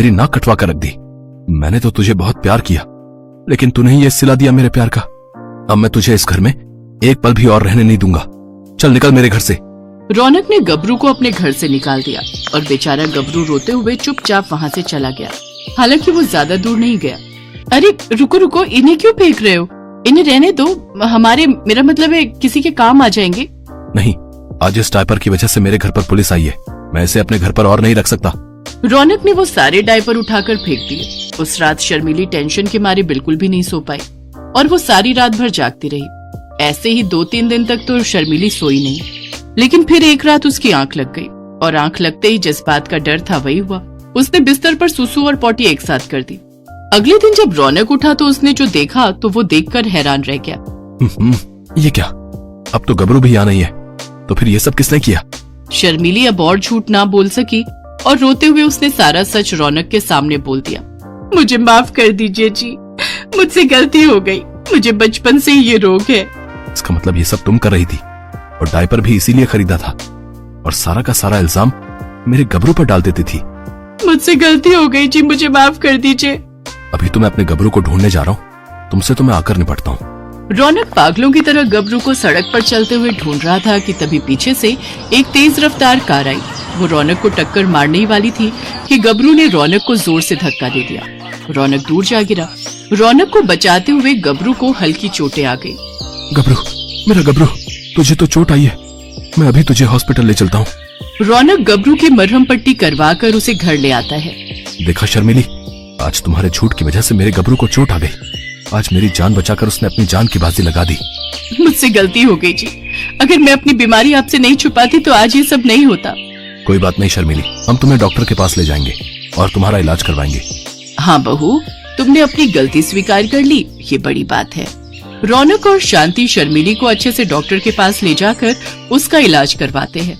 मेरी नाक कटवा कर रख दी। मैंने तो तुझे बहुत प्यार किया, लेकिन तूने ही ये सिला दिया मेरे प्यार का। अब मैं तुझे इस घर में एक पल भी और रहने नहीं दूंगा। चल निकल मेरे घर से। रौनक ने गबरू को अपने घर से निकाल दिया और बेचारा गबरू रोते हुए चुपचाप वहाँ से चला गया। हालांकि वो ज्यादा दूर नहीं गया। अरे रुको रुको, इन्हें क्यों फेंक रहे हो? इन्हें रहने दो, मेरा मतलब है किसी के काम आ जाएंगे। नहीं, आज इस डायपर की वजह से मेरे घर पर पुलिस आई है। मैं इसे अपने घर पर और नहीं रख सकता। रौनक ने वो सारे डायपर उठाकर फेंक दिए। उस रात शर्मिली टेंशन के मारे बिल्कुल भी नहीं सो पाई और वो सारी रात भर जागती रही। ऐसे ही 2-3 दिन तक तो शर्मिली सोई नहीं, लेकिन फिर एक रात उसकी आंख लग गई और आंख लगते ही जिस बात का डर था वही हुआ। उसने बिस्तर पर सुसु और पॉटी एक साथ कर दी। अगले दिन जब रौनक उठा तो उसने जो देखा तो वो देखकर हैरान रह गया। ये क्या? अब तो गबरू भी यहाँ नहीं है, तो फिर ये सब किसने किया? शर्मिली अब और झूठ ना बोल सकी और रोते हुए उसने सारा सच रौनक के सामने बोल दिया। मुझे माफ कर दीजिए जी, मुझसे गलती हो गई। मुझे बचपन से ही ये रोग है। इसका मतलब ये सब तुम कर रही थी और डायपर भी इसीलिए खरीदा था और सारा का सारा इल्जाम मेरे गबरू पर डाल देती थी। मुझसे गलती हो गई जी, मुझे माफ कर दीजिए। अभी तो मैं अपने गबरू को ढूंढने जा रहा हूँ, तुमसे तो मैं आकर निपटता हूँ। रौनक पागलों की तरह गबरू को सड़क पर चलते हुए ढूंढ रहा था कि तभी पीछे से एक तेज रफ्तार कार आई। वो रौनक को टक्कर मारने ही वाली थी कि गबरू ने रौनक को जोर से धक्का दे दिया। रौनक दूर जा गिरा। रौनक को बचाते हुए गबरू को हल्की चोटें आ गई। गबरू, मेरा गबरू, तुझे तो चोट आई है। मैं अभी तुझे हॉस्पिटल ले चलता हूँ। रौनक गबरू की मरहम पट्टी करवा कर उसे घर ले आता है। देखा शर्मिली, आज तुम्हारे झूठ की वजह से मेरे गबरू को चोट आ गई। आज मेरी जान बचाकर उसने अपनी जान की बाजी लगा दी। मुझसे गलती हो गई जी। अगर मैं अपनी बीमारी आपसे नहीं छुपाती तो आज ये सब नहीं होता। कोई बात नहीं शर्मिली, हम तुम्हें डॉक्टर के पास ले जाएंगे और तुम्हारा इलाज करवाएंगे। हाँ बहू, तुमने अपनी गलती स्वीकार कर ली, ये बड़ी बात है। रौनक और शांति शर्मिली को अच्छे से डॉक्टर के पास ले जाकर उसका इलाज करवाते हैं।